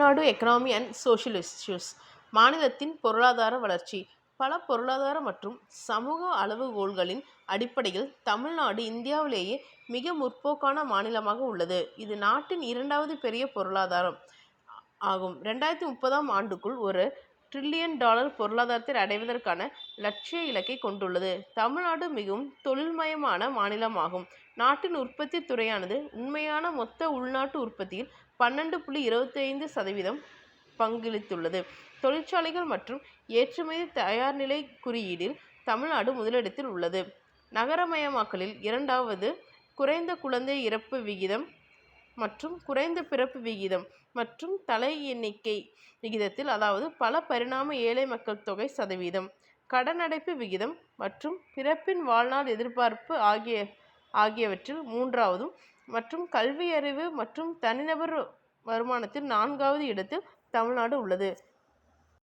Tamil Nadu economy and social issues. மாநிலத்தின் பொருளாதார வளர்ச்சி. பல பொருளாதார மற்றும் சமூக அளவுகோல்களின் அடிப்படையில் தமிழ்நாடு இந்தியாவிலேயே மிக முற்போக்கான மாநிலமாக உள்ளது. இது நாட்டின் இரண்டாவது பெரிய பொருளாதாரம் ஆகும். 2030ஆம் ஆண்டுக்குள் $1 டிரில்லியன் பொருளாதாரத்தை அடைவதற்கான லட்சிய இலக்கை கொண்டுள்ளது. தமிழ்நாடு மிகவும் தொழில்மயமான மாநிலமாகும். நாட்டின் உற்பத்தி துறையானது உண்மையான மொத்த உள்நாட்டு உற்பத்தியில் 12.25% பங்களித்துள்ளது. தொழிற்சாலைகள் மற்றும் ஏற்றுமதி தயார்நிலை குறியீடில் தமிழ்நாடு முதலிடத்தில் உள்ளது. நகரமயமாக்கலில் இரண்டாவது, குறைந்த குழந்தை இறப்பு விகிதம் மற்றும் குறைந்த பிறப்பு விகிதம் மற்றும் தலை எண்ணிக்கை விகிதத்தில், அதாவது பல பரிணாம ஏழை மக்கள் தொகை சதவீதம், கடனடைப்பு விகிதம் மற்றும் பிறப்பின் வாழ்நாள் எதிர்பார்ப்பு ஆகியவற்றில் மூன்றாவதும் மற்றும் கல்வியறிவு மற்றும் தனிநபர் வருமானத்தில் 4வது இடத்தில் தமிழ்நாடு உள்ளது.